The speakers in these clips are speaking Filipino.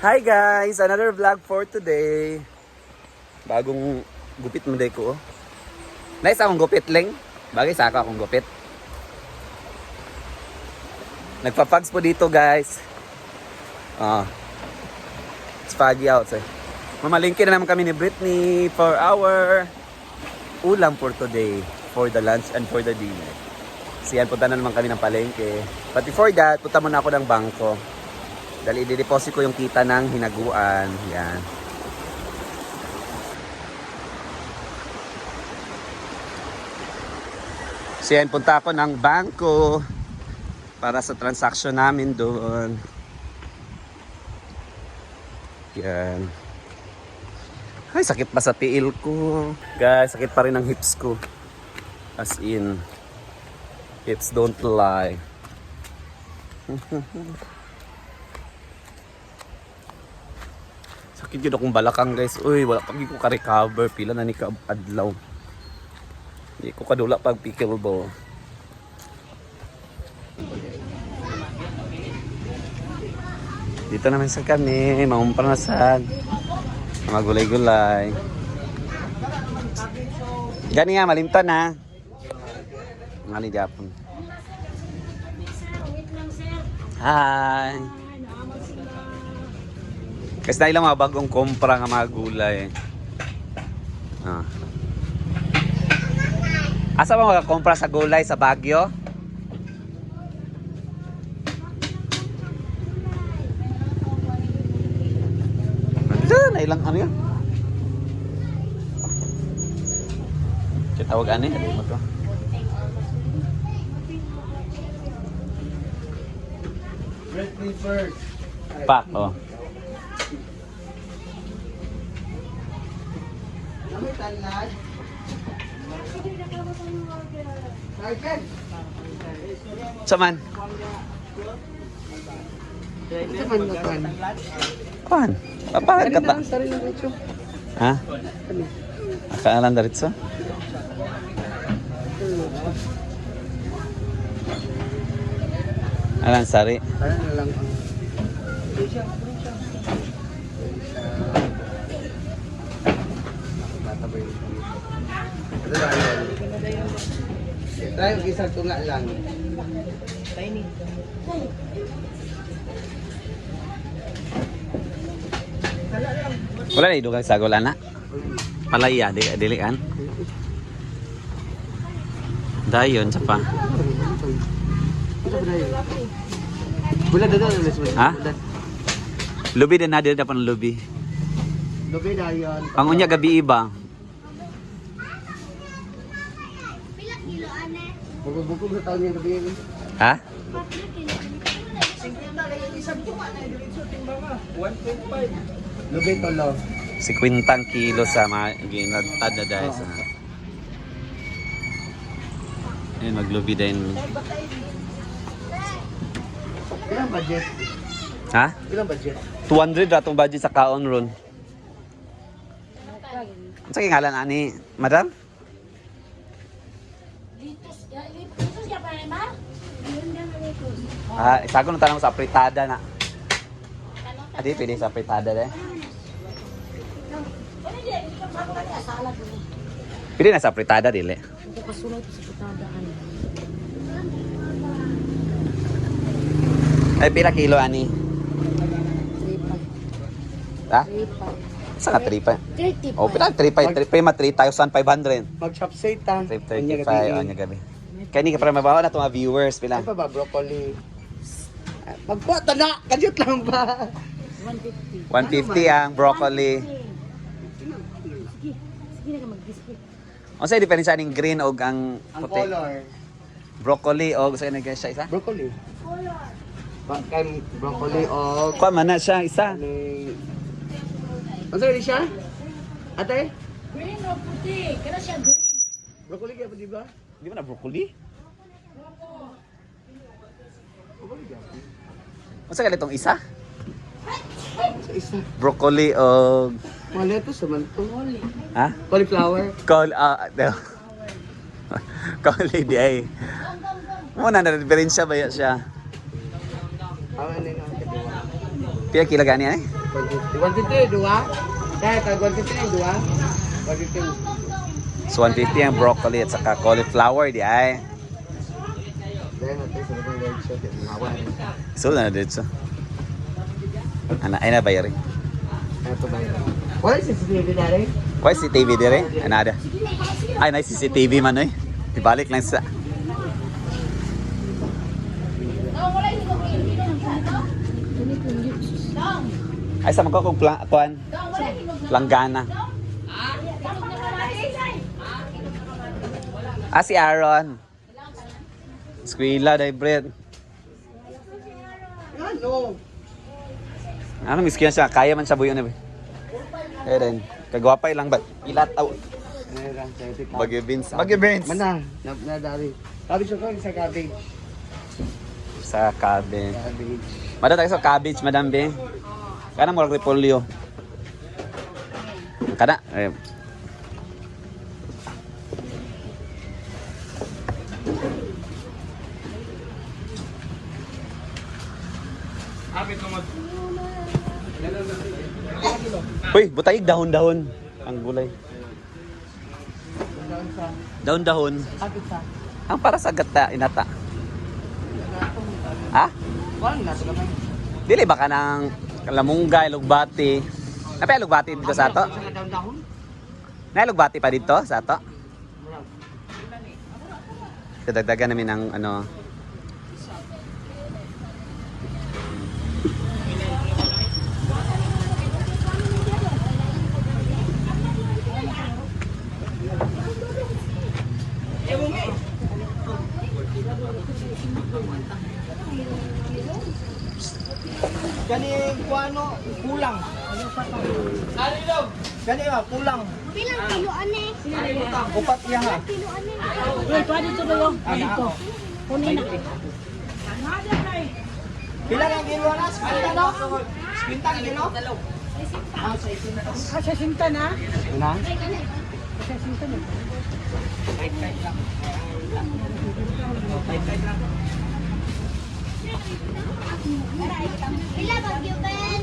Hi guys! Another vlog for today. Bagong gupit mo day ko. Nice akong gupit, Leng. Bagay sa akong gupit. Nagpa-pugs po dito guys. It's foggy outside. Mamalingki na naman kami ni Britney for our ulam for today. For the lunch and for the dinner. Siyan, punta na naman kami ng palengke. But before that, punta muna ako ng bangko. Dahil i-deposit ko yung kita ng hinaguan. Yan. So yan, punta ako ng bangko para sa transaction namin doon. Yan. Ay, sakit pa sa tiil ko. Guys, sakit pa rin ang hips ko. As in, hips don't lie. Sakit yun akong balakang guys. Uy, wala pag ko ka-recover. Pila na ni ka-adlaw. Hindi ko kadula pag pickleball. Dito naman sa kami. Mamumparnasan. Mga gulay-gulay. Gani nga, malimtan ha. Nga ni Japon. Hi! Kasi na ilang mga bagong kompra nga mga gulay. Asa ba magkakompra sa gulay sa Baguio? Na ilang ano yan? Tawag ano yan? Ano to? Britney first. Pak, oh. Kami tanlad. Sergeant. Saman? Ito man na pan. Kuan? Papalag ka ta? Sarili ng ito. Ha? Akaalan daritso? Alan sari? Para na lang ang try yung isang tunga lang. Tiny. Wala na idugang sa wala na? Palaya, dilikan? Dayon, sa pa. Bula dada na Ha? Lubi din na, dito dapat ng lubi. Lubi dayon. Pangunya gabi iba. Bukog sa taon yung gabi. Ha? 1.5. Lubi tolo. 50 kilo sa mga ginatad na dahil sa... Ayun, maglubi din. Ilang budget? Ha? Ilang budget? 200 ratong budget sa kaon ron. Ano sa kingalan, ani? Madam? Ah, isago na tanong sa apritada na. Adi, pwede sa apritada de. Pwede na sa apritada, dili. Ay, pila kilo, ani? 3.5. Ha? Saan ka 3.5? Oh, pila 3.5? 3.5 ma 3,500. Mag-chopsay ta. 3.35, anya gabi. Kaya hindi ka para mabawa na itong mga viewers, pila? Ano pa ba? Broccoli. Magpata na! Kadyot lang ba? 150 ang broccoli. Sige na ka mag-display. Ano sa'yo diferensya ng green o ang Ang puti? color. Broccoli o gusto nyo siya isa? Broccoli. Bakit broccoli o... Kuha man na siya isa. Ano sa'yo siya? Ate? Green o puti? Kaya siya green. Broccoli kaya pa di ba? Di ba na broccoli? Ano sa ganitong isa? Sa isa. Broccoli o... Mga lettuce naman to. Ha? Cauliflower. Cauli di ay. Muna na diferensya ba siya? Ano na yung katiwa? Pila kila gani ay? 150, 2. Dahil tag 150, 2. 150. So 150 ang broccoli at saka cauliflower di ay. Dahil natin sa mga red shot. So na dito. Ana ay na bayari. Ano ba yun? Wala si CCTV na rin. Why CCTV dire? Anada. Ay na CCTV man oy. Ibalik lang sa. Ay sa magkakong kuan. Langgana. Ah, si Aaron. Squila, Daybred. Ano? Ano, miskiyan siya. Kaya man siya buyo na ba? Eh rin. Kagwapay lang ba? Ilataw. Bagyo Beans. Bagyo Beans. Mana? Nadari. Cabbage ko sa cabbage. Sa cabbage. Cabbage. Mada tayo sa cabbage, Madam Bing. Kana mo repolyo. Kana. Eh. Uy, butayig dahon-dahon ang gulay. Dahon-dahon. Kapit sa. Ang para sa gata, inata. Ha? Walang nasa kamay. Dili ba ka ng lamunggay, lugbati? Napay lugbati dito sa ato? Sa dahon-dahon? May lugbati pa dito sa ato? Dadagdagan namin ng ano. Gani kuano kulang. Kani daw. Gani ba kulang. Bilang kilo ane? Upat niya ha. Kilo ane? Uy, pwede ito ba yun? Dito. Kunin na. Pila ang kilo na? Spinta no? Spinta kilo? Sa sinta na? Na? Sa sinta na. Pila bagyo Ben?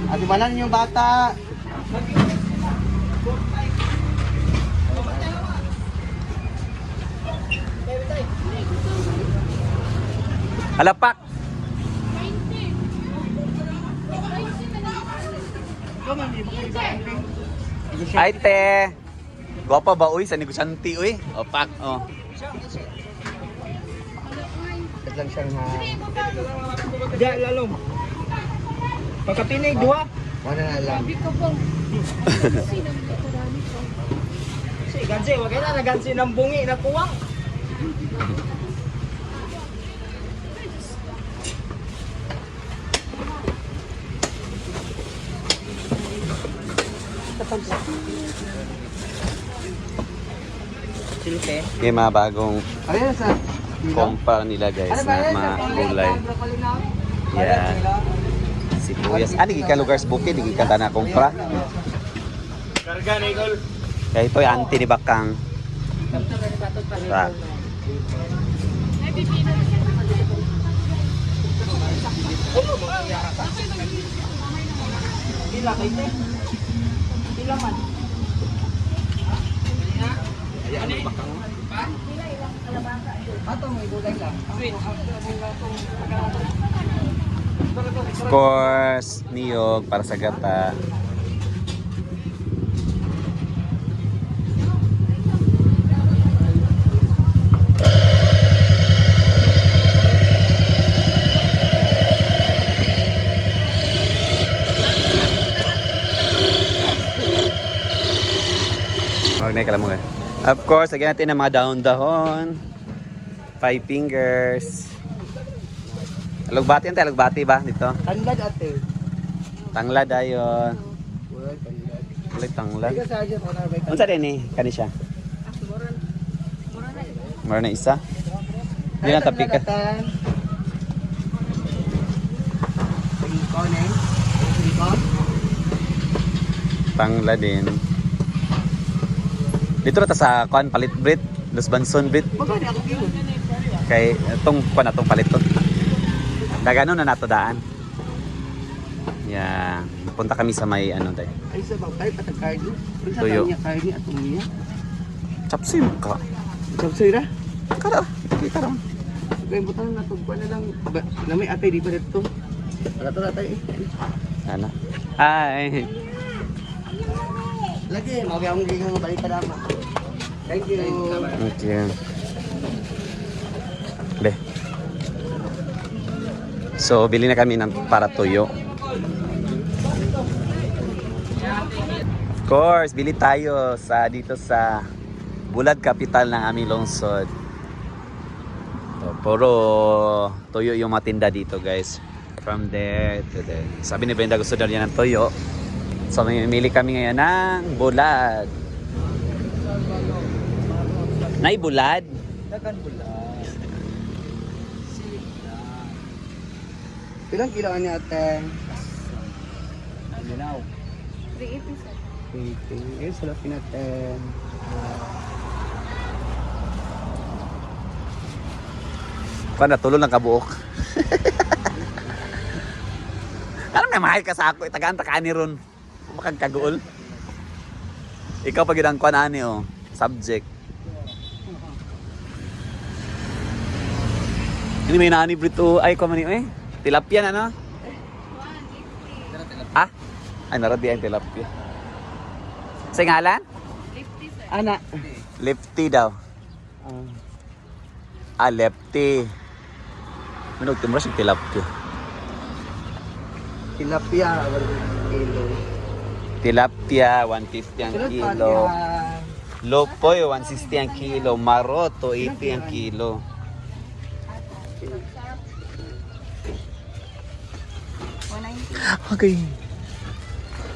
Ati malan yung bata. Alapak! Ay te! Gwapa ba uy sa negosyante uy? Opak, oh. Ito lang siyang ha. Diya lalong. Pagkapinig, duha. Wala na lang. Si Gansi, wag na nagansi ng bungi na kuwang. Silke. May mga bagong Ayun sa compa nila guys na mga gulay. Yan. Sibuyas. Ah, di ka lugar sa bukid, di ka na kumpra. Karga na igol. Kaya ito yung auntie ni Bakang. Ra. Pila kay te. Pila man. Ato may gulay lang. Of course, niyog para sa gata. Of course, lagyan natin ng mga dahon-dahon. 5 fingers. Alugbati yan tayo, alugbati ba dito? Tanglad ate. Tanglad ayon. Wala tanglad. Ulit tanglad. Ika sa aja ko na ba? Unsa din eh, kani siya? Mura na isa. Hindi na tapika. Ikaw na eh. Ikaw? Tanglad din. Dito na ta sa kuan palit brit, Los Banson brit. Magkano ako kilo? Kay itong kuan atong palit to. Dagano na nato daan. Yeah. Punta kami sa may ano tayo. Ay sa bagay patagkain. Sa Tuyo. niya kain niya atong niya. Chapsim ka. Sabsay ra. Kada. Kita ron. Kaya butang na to na lang. Lamay atay di pa dito. Wala to atay. Ano? Hi. Lagi magi ang gingang balik ka dama. Thank you. Okay. Be. So, bili na kami ng para tuyo. Of course, bili tayo sa dito sa Bulad, capital ng aming lungsod. So, puro tuyo yung matinda dito, guys. From there to there. Sabi ni Brenda gusto daw niya ng tuyo. So, mamimili kami ngayon ng bulad. Nay bulad? Dagan bulan. Ilang kilo niya ate? Minaw. 380 sir. 80. Salat natin. Kung natulog ng kabuok. Alam na mahal ka sa ako. Tagaan ka ni ron. Makagkaguol. Ikaw pag yun ang kuan ani oh. Subject. Ini may nani brito. Ay, kuman ni eh. Tilapia na no? Ah? Ay, naradi ang tilapia. Sa ngalan? Ana. Lefty daw. Ah, lefty. Manog timra si tilapia. Tilapia kilo. Tilapia 150 ang kilo. Lopoy 160 ang kilo. Maroto 80 ang kilo. Okay.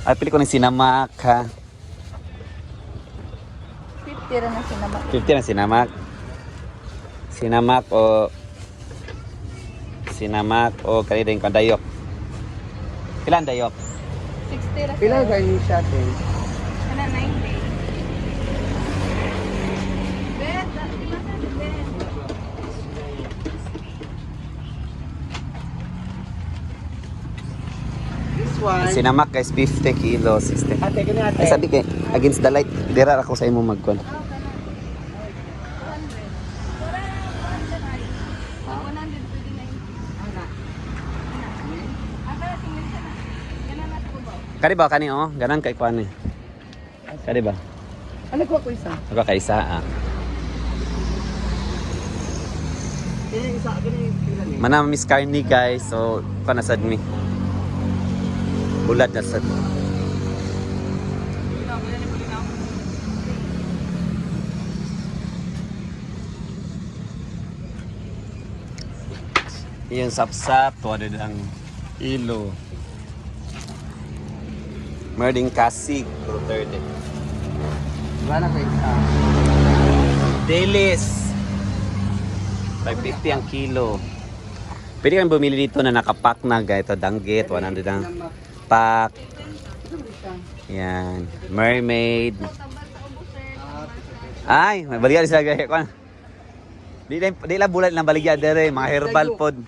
Ay, pili ko ng sinamak ha. 50 rin ang sinabak. 50 na sinamak. Sinamak o kani din ko dayok. Ilan dayok? 60 rin. Pila gani siya te? Ano 90. Bet, ilan sa bet? This one. Sinamak guys 50 kilo 60. Ate kani ate. Ay sabi kay against the light dira ako sa imo magkon. Kani ba kani oh, ganan kay kuan eh. Kani ba? Ano ko isa? Ako kaisa ah. Kini isa kini pila ni. Mana Miss Carney guys, so kuan na sad mi. Bulad na sad. Yung sapsap, tuwa din ang ilo. Merding kasig, Duterte. Wala na kay isa. Delis. 550 ang kilo. Pwede kang bumili dito na nakapack na ganito, danggit, 100 ang pack. Yan, mermaid. Ay, may baligya sila gaya ko. Di la bulat ng baligya dere, mga herbal pod.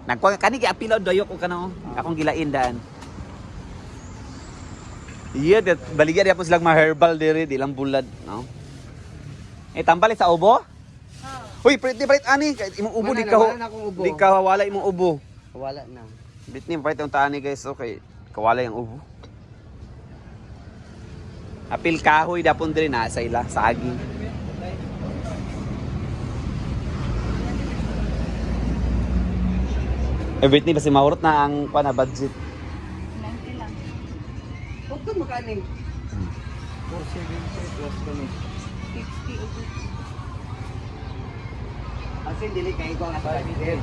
Nagkuha kani gi apilo doyok ko kana akong gilain daan. Iya, baligya di po silang mga herbal dere, di lang bulad, no? Eh tambali sa ubo? Uy, pretty bright ani, imong ubo di ka Wala na akong ubo. di ka wala imong ubo. Wala na. Britney, bright ang tani guys, okay. Kawala yung ubo. Apil kahoy dapon diri na sa ila, sa agi. Eh, Britney, basi maurot na ang na budget. 90 lang. Huwag ka makaning. 470 plus kami. 60 o 50. Asin dili kay ko nga sa bidel.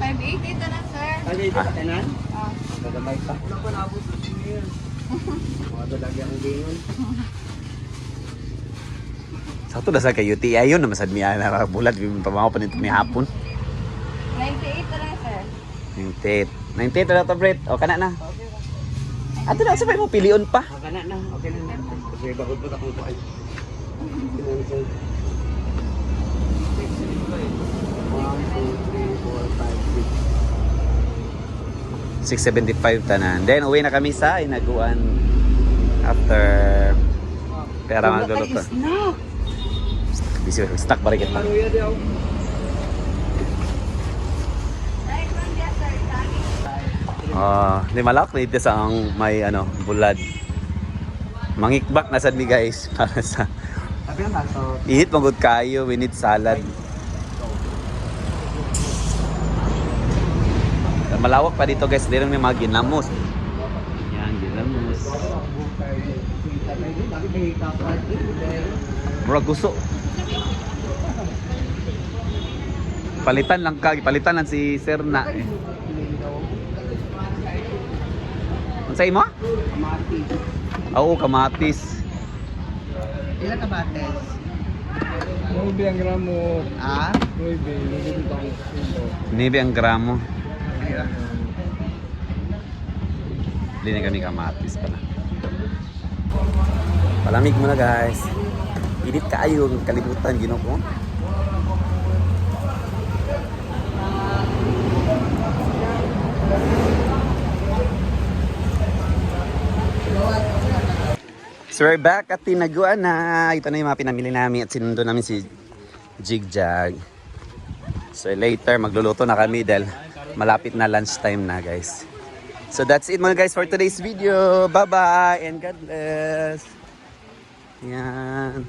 580 ito na sir. Kaya ito ka tanan? Ah. Kadamay pa. Wala pa naabot sa senior. Mga dalagyan ang gingon. Sakto na sa kay UTI ayun na masad miya na bulat pamaw pa nito ni hapon. 98 ito na sir. 98 na to, Brit. O kana na. Ato na sabay mo pilion pa. Okay na. Okay na. Kasi bakod pa akong kuhay. 1, 2, 3, 4, 5, 6. 675 tanan. Then uwi na kami sa Inaguan after pera magluluto. Snack. Busy snack balik kita. Di malak na ito sa ang may ano, bulad. Mangikbak na sad mi guys para sa Sabi ang naso. ihit magud kayo, we need salad. Malawak pa dito guys, dito may mga ginamos. Yan, ginamos. Murag gusto. Palitan lang palitan lang si Sir na eh. Unsay mo? Kamatis. Oo, kamatis. Ilan kamatis? 9 ang gramo. Ah? 9 Nebe ang gramo. Ayun. Hindi na kami kamatis pala. Palamig muna guys. Init kayo, kalibutan, ginoo. So we're back at Tinaguan na. Ito na yung mga pinamili namin at sinundo namin si Jigjag. So later magluluto na kami dahil malapit na lunchtime na guys. So that's it mga guys for today's video. Bye bye and God bless. Yan.